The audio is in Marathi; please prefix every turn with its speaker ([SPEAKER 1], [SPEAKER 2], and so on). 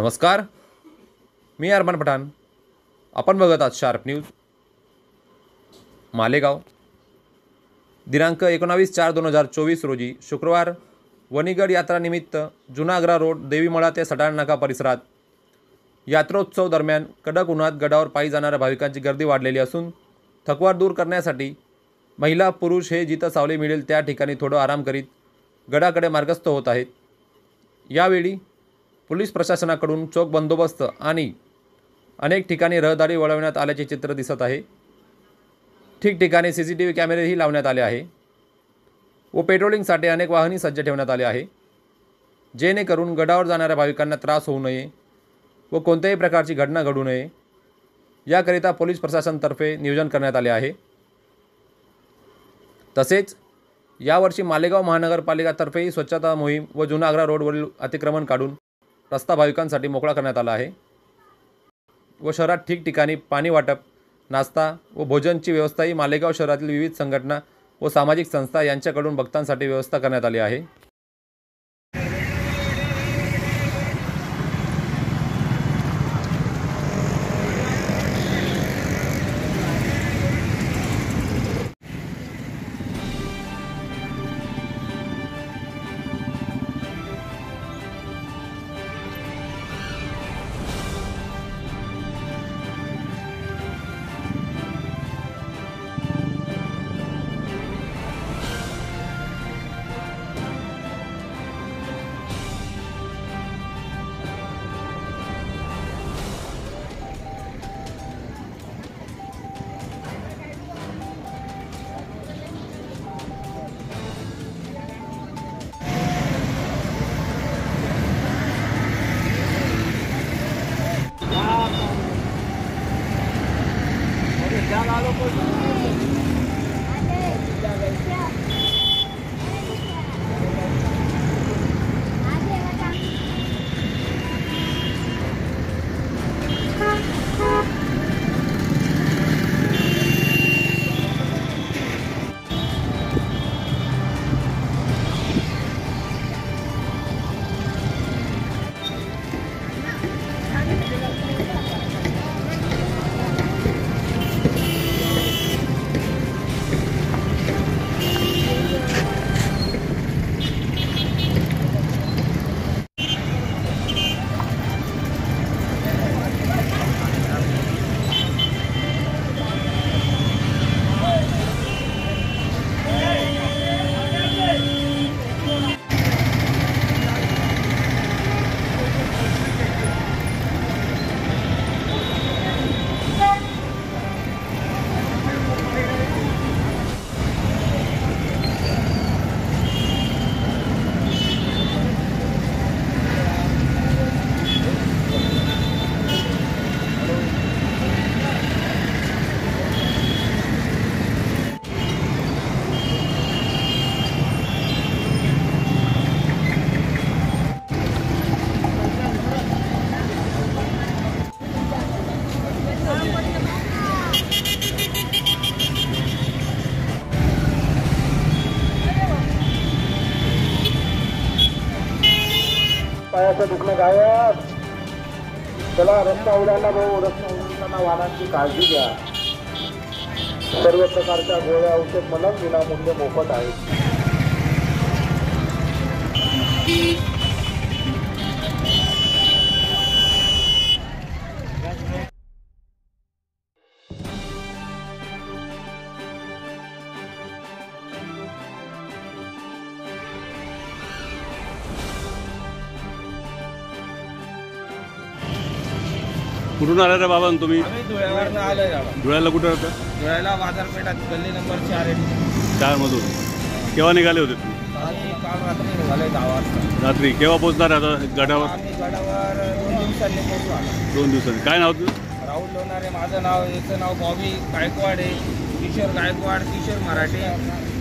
[SPEAKER 1] नमस्कार, मी अरमान पठाण. आपण बघत आहात शार्प न्यूज. मालेगाव दिनांक 19/4/2024 रोजी शुक्रवार वणीगड यात्रानिमित्त जुना आग्रा रोड देवीमळा ते सटाण नाका परिसरात यात्रोत्सव दरम्यान कडक उन्हात गडावर पायी जाणाऱ्या भाविकांची गर्दी वाढलेली असून थकवा दूर करण्यासाठी महिला पुरुष हे जिथं सावली मिळेल त्या ठिकाणी थोडं आराम करीत गडाकडे मार्गस्थ होत आहेत. यावेळी पोलीस प्रशासनाकडून चोख बंदोबस्त आणि अनेक ठिकाणी रहदारी वळवण्यात आल्याचे चित्र दिसत आहे. ठिकठिकाणी CCTV कॅमेरेही लावण्यात आले आहे व पेट्रोलिंगसाठी अनेक वाहनही सज्ज ठेवण्यात आले आहे, जेणेकरून गडावर जाणाऱ्या भाविकांना त्रास होऊ नये व कोणत्याही प्रकारची घटना घडू नये याकरिता पोलीस प्रशासनातर्फे नियोजन करण्यात आले आहे. तसेच यावर्षी मालेगाव महानगरपालिकातर्फेही स्वच्छता मोहीम व जुना आग्रा रोडवरील अतिक्रमण काढून रस्ता भाविकांसाठी मोकळा करण्यात आला आहे व शहरात ठिकठिकाणी पाणी वाटप, नाश्ता व भोजनची व्यवस्थाही मालेगाव शहरातील विविध संघटना व सामाजिक संस्था यांच्याकडून भक्तांसाठी व्यवस्था करण्यात आली आहे.
[SPEAKER 2] पायाचं दुखणं गायब. चला रस्ता उडाला भाऊ, रस्ता उडताना वाहनांची काळजी घ्या. सर्व प्रकारच्या गोळ्या औषध मलम विनामूल्य मोफत आहेत.
[SPEAKER 3] कुठून आला रे बाबा तुम्ही?
[SPEAKER 4] आम्ही धुळ्यावरनं आलोय बाबा.
[SPEAKER 3] धुळ्याला कुठं राहता?
[SPEAKER 4] धुळ्याला बाजारपेठात गल्ली नंबर 4
[SPEAKER 3] मधून. केव्हा निघाले होते तुम्ही?
[SPEAKER 4] आम्ही काल रात्री निघालोय 10 वाजता.
[SPEAKER 3] रात्री. केव्हा पोहोचणार आता गडावर?
[SPEAKER 4] आम्ही गडावर 2 दिवसांनी पोहोचू आलो.
[SPEAKER 3] 2 दिवसांनी. काय नाव तुझं?
[SPEAKER 4] राहुल लोणारे माझं नाव. याचं नाव बॉबी गायकवाड आहे. किशोर गायकवाड, किशोर मराठे.